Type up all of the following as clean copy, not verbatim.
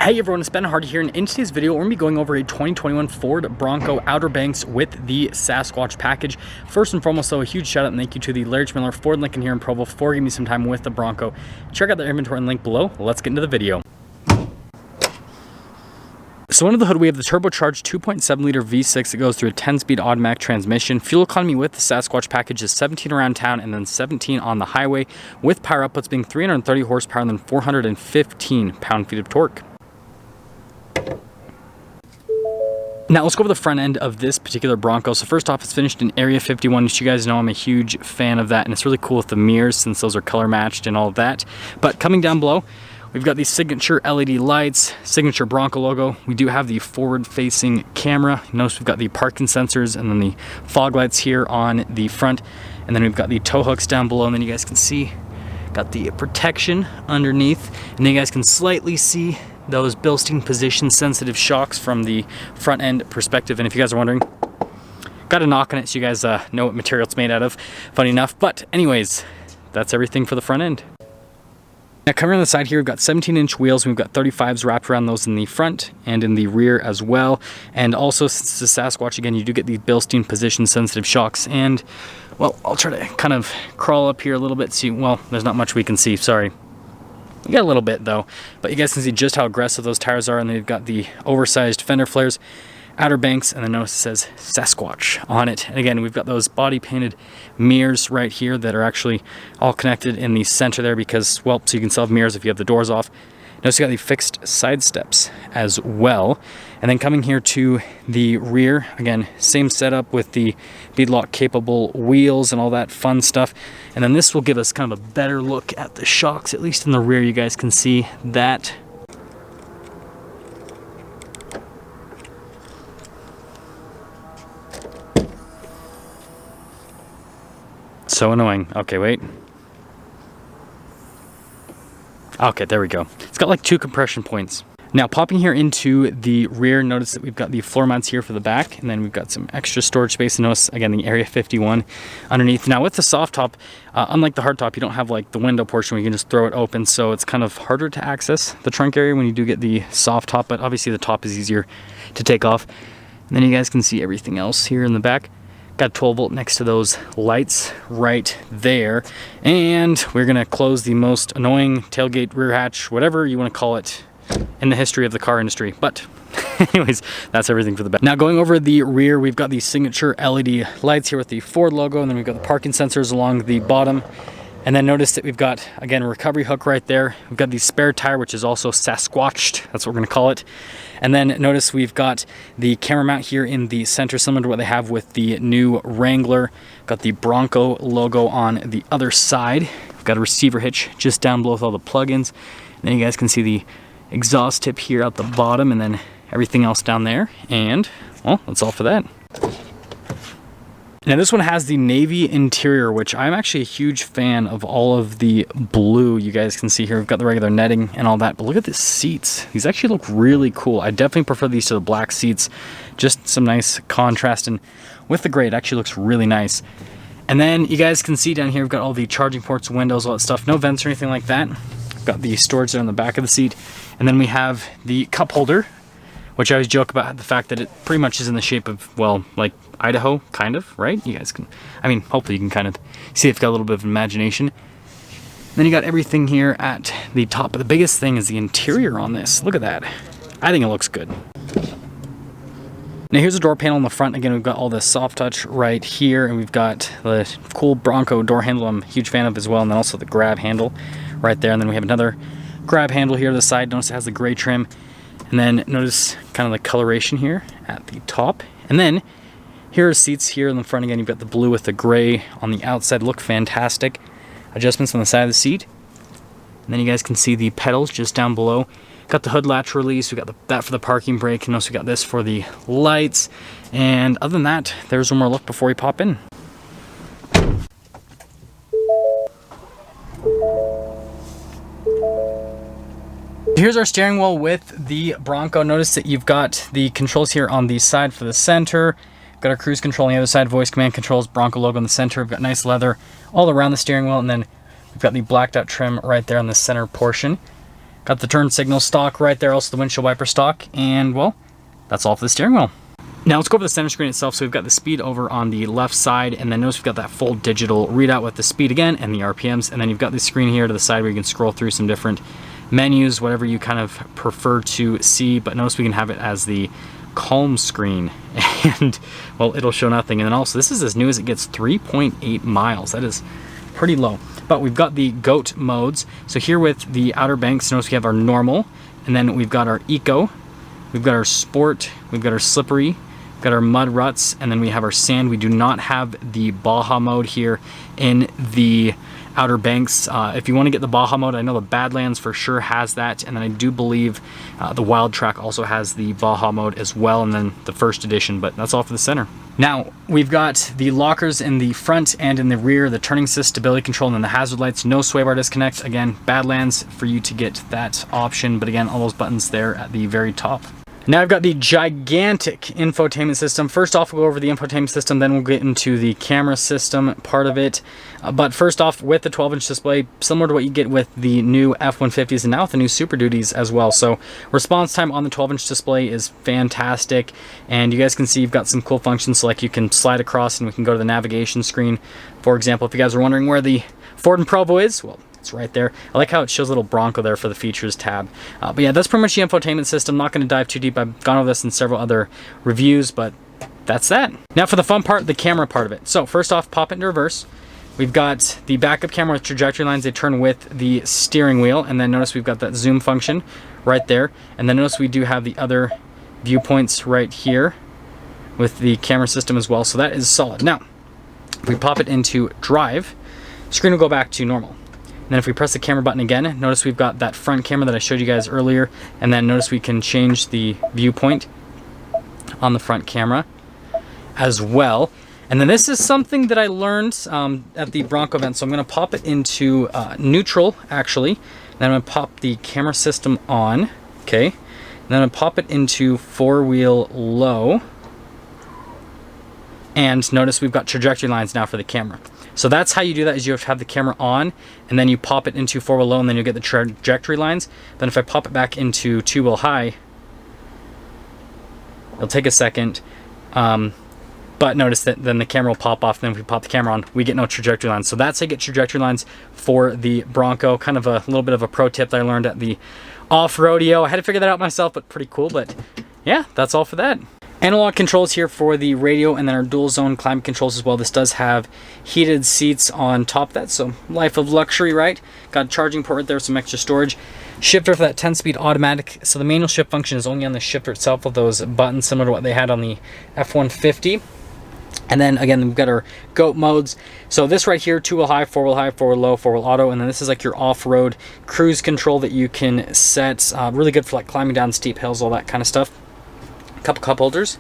Hey everyone, it's Ben Hardy here, and in today's video we're going to be going over a 2021 Ford Bronco Outer Banks with the Sasquatch Package. First and foremost though, a huge shout out and thank you to the Larry Miller Ford Lincoln here in Provo for giving me some time with the Bronco. Check out their inventory and link below. Let's get into the video. So under the hood we have the turbocharged 2.7 liter V6 that goes through a 10-speed automatic transmission. Fuel economy with the Sasquatch Package is 17 around town and then 17 on the highway, with power outputs being 330 horsepower and then 415 pound-feet of torque. Now let's go over the front end of this particular Bronco. So first off, it's finished in Area 51, which you guys know I'm a huge fan of that, and it's really cool with the mirrors since those are color matched and all of that. But coming down below, we've got the signature LED lights, signature Bronco logo. We do have the forward-facing camera. Notice we've got the parking sensors and then the fog lights here on the front, and then we've got the tow hooks down below, and then you guys can see got the protection underneath, and then you guys can slightly see those Bilstein position sensitive shocks from the front end perspective. And if you guys are wondering, got a knock on it so you guys know what material it's made out of, funny enough. But anyways, that's everything for the front end. Now coming on the side here, we've got 17-inch wheels. We've got 35s wrapped around those in the front and in the rear as well. And also, since it's a Sasquatch, again, you do get these Bilstein position sensitive shocks. And well, I'll try to kind of crawl up here a little bit, see, well, there's not much we can see, sorry. We got a little bit though, but you guys can see just how aggressive those tires are, and they've got the oversized fender flares, Outer Banks, and then notice it says Sasquatch on it. And again, we've got those body painted mirrors right here that are actually all connected in the center there because, well, so you can still have mirrors if you have the doors off. Notice you got the fixed side steps as well. And then coming here to the rear, again, same setup with the beadlock capable wheels and all that fun stuff. And then this will give us kind of a better look at the shocks, at least in the rear. You guys can see that. So annoying. Okay, wait. Okay, there we go. It's got like 2 compression points. Now popping here into the rear, notice that we've got the floor mounts here for the back, and then we've got some extra storage space. And notice again the Area 51 underneath. Now with the soft top, unlike the hard top, you don't have like the window portion where you can just throw it open, so it's kind of harder to access the trunk area when you do get the soft top, but obviously the top is easier to take off. And then you guys can see everything else here in the back. Got 12 volt next to those lights right there. And we're gonna close the most annoying tailgate, rear hatch, whatever you wanna call it in the history of the car industry. But anyways, that's everything for the back. Now going over the rear, we've got the signature LED lights here with the Ford logo, and then we've got the parking sensors along the bottom. And then notice that we've got, again, a recovery hook right there. We've got the spare tire, which is also Sasquatched. That's what we're gonna call it. And then notice we've got the camera mount here in the center, similar to what they have with the new Wrangler. Got the Bronco logo on the other side. We've got a receiver hitch just down below with all the plugins. And then you guys can see the exhaust tip here at the bottom, and then everything else down there. And, well, that's all for that. Now this one has the navy interior, which I'm actually a huge fan of all of the blue. You guys can see here, we've got the regular netting and all that, but look at the seats. These actually look really cool. I definitely prefer these to the black seats. Just some nice contrast, and with the gray, it actually looks really nice. And then you guys can see down here, we've got all the charging ports, windows, all that stuff. No vents or anything like that. We've got the storage there on the back of the seat. And then we have the cup holder, which I always joke about the fact that it pretty much is in the shape of, well, like Idaho, kind of, right? You guys can, I mean, hopefully you can kind of see it's got a little bit of imagination. Then you got everything here at the top. But the biggest thing is the interior on this. Look at that. I think it looks good. Now here's a door panel on the front. Again, we've got all the soft touch right here, and we've got the cool Bronco door handle I'm a huge fan of as well, and then also the grab handle right there. And then we have another grab handle here to the side. Notice it has the gray trim. And then notice kind of the coloration here at the top. And then here are seats here in the front. Again, you've got the blue with the gray on the outside. Look fantastic. Adjustments on the side of the seat. And then you guys can see the pedals just down below. Got the hood latch release. We got that for the parking brake. And also we got this for the lights. And other than that, there's one more look before we pop in. Here's our steering wheel with the Bronco. Notice that you've got the controls here on the side for the center. Got our cruise control on the other side, voice command controls, Bronco logo in the center. We've got nice leather all around the steering wheel, and then we've got the blacked out trim right there on the center portion. Got the turn signal stock right there, also the windshield wiper stock, and well, that's all for the steering wheel. Now let's go over the center screen itself. So we've got the speed over on the left side, and then notice we've got that full digital readout with the speed again and the RPMs, and then you've got the screen here to the side where you can scroll through some different menus, whatever you kind of prefer to see, but notice we can have it as the calm screen, and well, it'll show nothing. And then also, this is as new as it gets, 3.8 miles. That is pretty low. But we've got the GOAT modes. So here with the Outer Banks, notice we have our normal, and then we've got our eco, we've got our sport, we've got our slippery, we've got our mud ruts, and then we have our sand. We do not have the Baja mode here in the Outer Banks. If you want to get the Baja mode, I know the Badlands for sure has that, and then I do believe the Wild Track also has the Baja mode as well, and then the first edition, but that's all for the center. Now, we've got the lockers in the front and in the rear, the turning assist, stability control, and then the hazard lights. No sway bar disconnect. Again, Badlands for you to get that option, but again, all those buttons there at the very top. Now I've got the gigantic infotainment system. First off, we'll go over the infotainment system, then we'll get into the camera system part of it. But first off, with the 12-inch display, similar to what you get with the new F-150s and now with the new Super Duties as well. So response time on the 12-inch display is fantastic. And you guys can see you've got some cool functions, so like you can slide across and we can go to the navigation screen. For example, if you guys are wondering where the Ford and Provo is, well, it's right there. I like how it shows a little Bronco there for the features tab. But yeah, that's pretty much the infotainment system. Not going to dive too deep. I've gone over this in several other reviews, but that's that. Now for the fun part, the camera part of it. So first off, pop it into reverse. We've got the backup camera with trajectory lines. They turn with the steering wheel. And then notice we've got that zoom function right there. And then notice we do have the other viewpoints right here with the camera system as well. So that is solid. Now, if we pop it into drive, screen will go back to normal. And then if we press the camera button again, notice we've got that front camera that I showed you guys earlier, and then notice we can change the viewpoint on the front camera as well. And then this is something that I learned at the Bronco event, so I'm going to pop it into neutral, actually. And then I'm going to pop the camera system on, okay? And then I'm going to pop it into four-wheel low. And notice we've got trajectory lines now for the camera. So that's how you do that, is you have to have the camera on, and then you pop it into four-wheel low, and then you'll get the trajectory lines. Then if I pop it back into two-wheel high, it'll take a second, but notice that then the camera will pop off, and then if we pop the camera on, we get no trajectory lines. So that's how you get trajectory lines for the Bronco. Kind of a little bit of a pro tip that I learned at the off-rodeo. I had to figure that out myself, but pretty cool. But yeah, that's all for that. Analog controls here for the radio, and then our dual zone climate controls as well. This does have heated seats on top of that, so life of luxury, right? Got a charging port right there, some extra storage. Shifter for that 10-speed automatic. So the manual shift function is only on the shifter itself with those buttons, similar to what they had on the F-150. And then again, we've got our GOAT modes. So this right here, two-wheel high, four-wheel low, four-wheel auto, and then this is like your off-road cruise control that you can set. Really good for like climbing down steep hills, all that kind of stuff. Couple cup holders.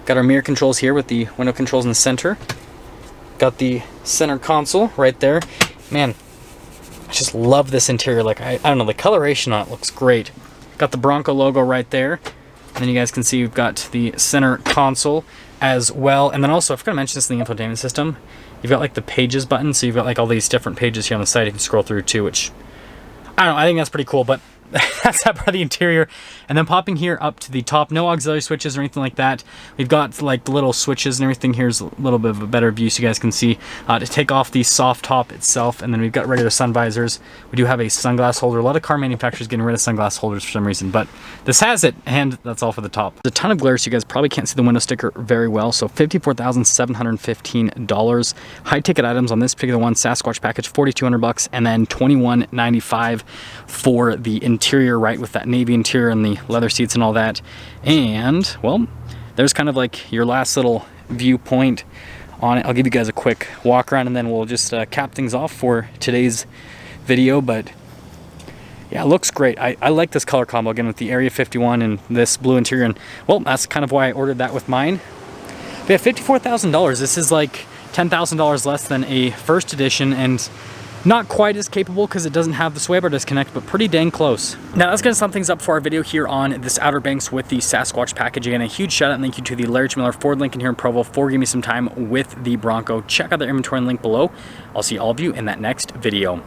Got our mirror controls here with the window controls in the center. Got the center console right there. Man, I just love this interior. Like, I don't know, the coloration on it looks great. Got the Bronco logo right there. And then you guys can see we've got the center console as well. And then also, I forgot to mention this in the infotainment system. You've got like the pages button. So you've got like all these different pages here on the side you can scroll through too, which, I don't know, I think that's pretty cool. But that's that part of the interior. And then popping here up to the top, no auxiliary switches or anything like that. We've got like the little switches and everything. Here's a little bit of a better view so you guys can see to take off the soft top itself. And then we've got regular sun visors. We do have a sunglass holder. A lot of car manufacturers getting rid of sunglass holders for some reason, but this has it, and that's all for the top. There's a ton of glare, so you guys probably can't see the window sticker very well. So $54,715. High ticket items on this particular one, Sasquatch Package, $4,200, and then $2,195 for the interior, right, with that navy interior and the leather seats and all that. And well, there's kind of like your last little viewpoint on it. I'll give you guys a quick walk around, and then we'll just cap things off for today's video. But yeah, it looks great. I like this color combo again with the Area 51 and this blue interior, and well, that's kind of why I ordered that with mine. But yeah, $54,000. This is like $10,000 less than a first edition, and not quite as capable because it doesn't have the sway bar disconnect, but pretty dang close. Now that's going to sum things up for our video here on this Outer Banks with the Sasquatch Package. Again, a huge shout out and thank you to the Larry Miller Ford Lincoln here in Provo for giving me some time with the Bronco. Check out their inventory and link below. I'll see all of you in that next video.